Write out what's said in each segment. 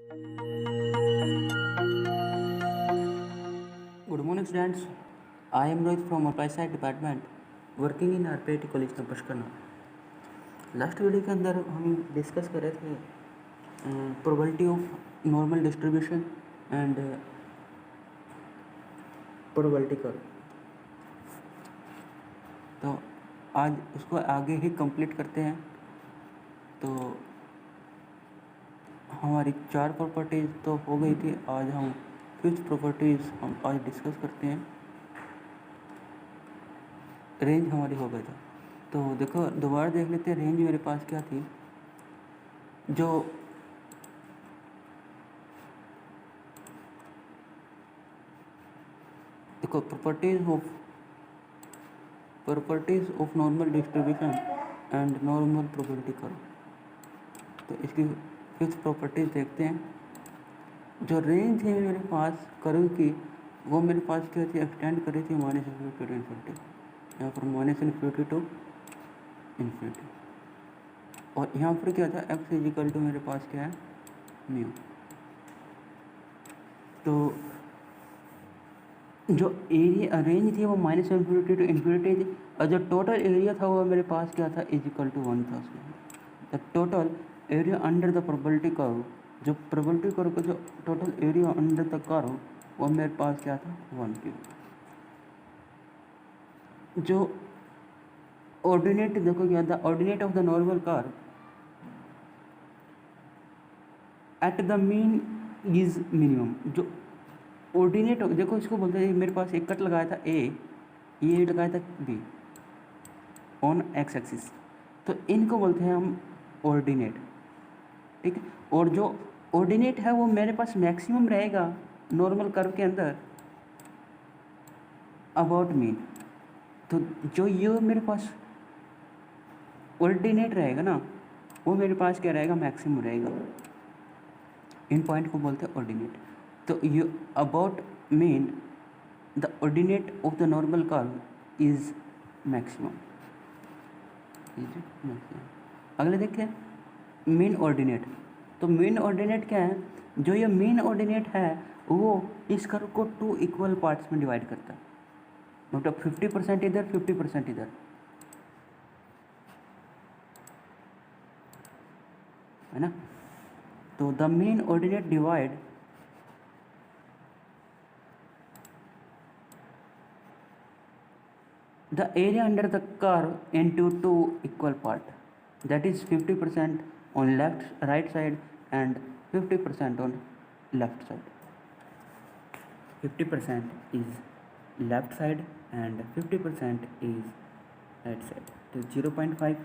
Good morning, students. I am Rohit from Applied Science Department, working in RPIT College campus करना। Last video के अंदर हम discuss कर रहे थे probability of normal distribution and probability curve. तो आज उसको आगे ही कंप्लीट करते हैं। तो हमारी 4 प्रॉपर्टीज़ तो हो गई थी, आज हम 5th प्रॉपर्टीज़ हम आज डिस्कस करते हैं। रेंज हमारी हो गई था, तो देखो दोबारा देख लेते हैं रेंज मेरे पास क्या थी। जो देखो properties of normal distribution and normal probability curve. तो इसकी 5th प्रॉपर्टीज़ देखते हैं। जो रेंज है मेरे पास कर्व की, वो मेरे पास क्या थी, एक्सटेंड करी थी -∞ टू इन्फिनिटी, यहाँ पर -∞ टू इन्फिनिटी। और यहाँ पर क्या था, x = मेरे पास क्या है, म्यू। तो जो एरिया रेंज थी वो -∞ टू इन्फिनिटी थी, और जो टोटल एरिया था वो मेरे पास क्या था, = 1 था उसमें। The total area under the probability curve, जो प्रोबेबिलिटी कर्व का जो total area under the curve वो मेरे पास क्या था, 1 क्यूब। जो ऑर्डिनेट देखो क्या था, ordinate of the normal curve at the mean is minimum. जो ऑर्डिनेट देखो इसको बोलते हैं, मेरे पास एक कट लगाया था ए, ये लगाया था बी ऑन एक्स एक्सिस, तो इनको बोलते हैं हम ऑर्डिनेट, ठीक है। और जो ऑर्डिनेट है वो मेरे पास मैक्सिमम रहेगा नॉर्मल कर्व के अंदर अबाउट मीन। तो जो ये मेरे पास ऑर्डिनेट रहेगा ना, वो मेरे पास क्या रहेगा, मैक्सिमम रहेगा। इन पॉइंट को बोलते हैं ऑर्डिनेट। तो ये about mean the ordinate of the normal curve is maximum. अगले देखें मीन ऑर्डिनेट। तो मीन ऑर्डिनेट क्या है, जो ये मीन ऑर्डिनेट है वो इस कर्व को 2 इक्वल पार्ट्स में डिवाइड करता है, मतलब 50% इधर 50% इधर, है ना। तो the mean ordinate divide the area under the curve into 2 equal part, that is 50% on right side and 50% on left side. 50% is left side and 50% is right side। तो 0.5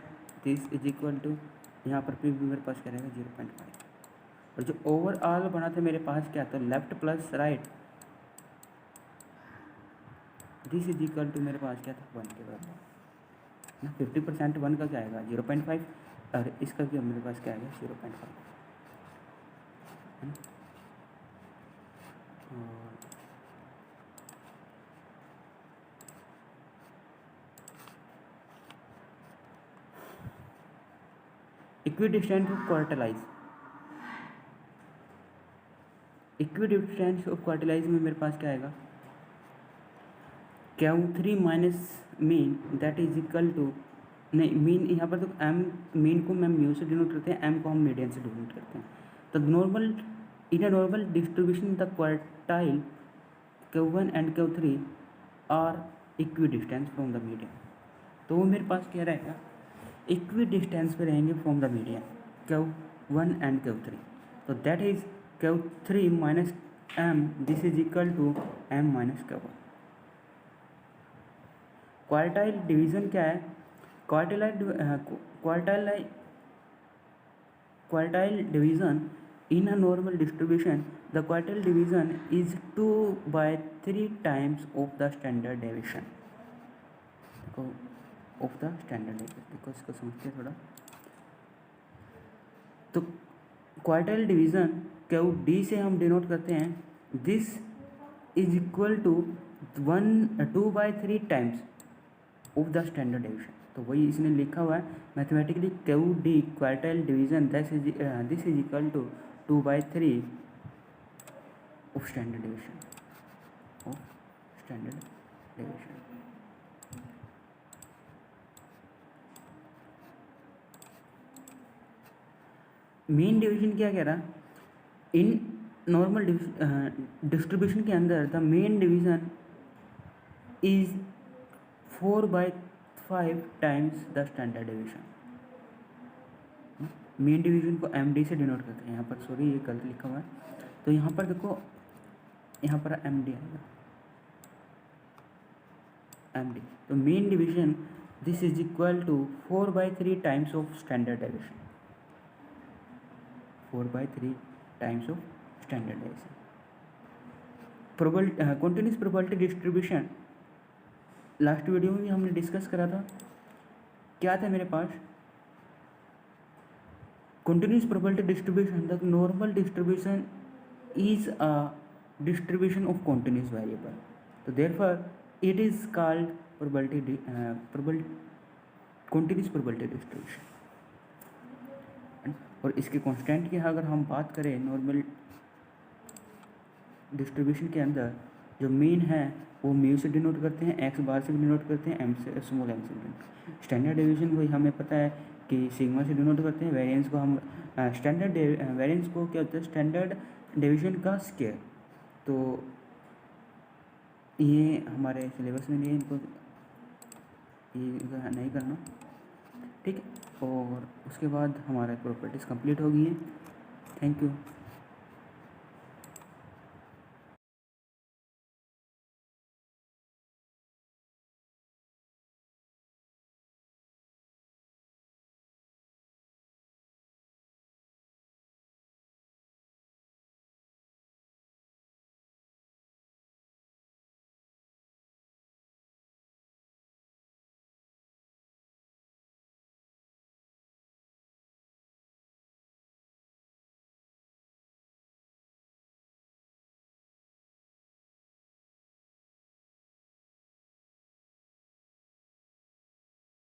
दिस इज इक्वल टू, यहाँ पर भी मेरे पास क्या रहेगा, 0.5। और जो ओवरऑल बना था मेरे पास क्या था, left plus right, this is equal to मेरे पास क्या था, 1 के बराबर ना। 50% 1 का क्या आएगा, 0.5, और इसका भी मेरे पास क्या आएगा, 0.5, है ना। और equidistance of quartiles, equidistance of quartiles में मेरे पास क्या आएगा, Q3 minus mean that is equal to, नहीं मीन यहाँ पर तो एम, मीन को मैं म्यू से डिनोट करते हैं, एम को हम मीडियन से डिनोट करते हैं। तो normal in a normal distribution the quartile Q1 and Q3 are equidistant from the median. तो वो मेरे पास क्या रहेगा, इक्वी डिस्टेंस पे रहेंगे from the median, Q1 and Q3। तो that is Q3 minus M, this is equal to M minus Q1। Quartile division क्या है, quartile division in a normal distribution, the quartile division is 2/3 times of the standard deviation. देखो of the standard deviation, देखो इसको समझते हैं थोड़ा। तो quartile division Q D से हम डिनोट करते हैं, this is equal to 2/3 times of the standard deviation. तो वही इसने लिखा हुआ है mathematically Q D quartile division this is equal to 2/3 of standard deviation. Mean division क्या कह रहा, इन नॉर्मल डिस्ट्रीब्यूशन के अंदर the mean division is 4/5 times the standard division. Mean division को एम डी से डिनोट करते हैं, यहाँ पर सॉरी ये गलत लिखा हुआ है, तो यहाँ पर देखो यहाँ पर एम डी आएगा, एम डी। तो mean deviation this is equal to 4/3 times of standard deviation, 4/3 times of standard deviation. Continuous probability distribution last video में भी हमने डिस्कस करा था। क्या था मेरे पास, continuous probability distribution the normal distribution is a distribution of continuous variable, so therefore it is called continuous probability distribution। और इसके कांस्टेंट की अगर हम बात करें नॉर्मल डिस्ट्रीब्यूशन के अंदर जो मीन है वो म्यू से डिनोट करते हैं, एक्स बार से डिनोट करते हैं, एम से स्मॉल एम से डिनोट। स्टैंडर्ड डेविएशन वही हमें पता है कि सिग्मा से डिनोट करते हैं। वेरिएंस को हम वेरिएंस को क्या होता है, स्टैंडर्ड डेविएशन का स्क्वायर। तो ये हमारे सिलेबस में नहीं है, इनको ये नहीं करना, ठीक है। और उसके बाद हमारा प्रॉपर्टीज़ कंप्लीट हो गई हैं। Thank you.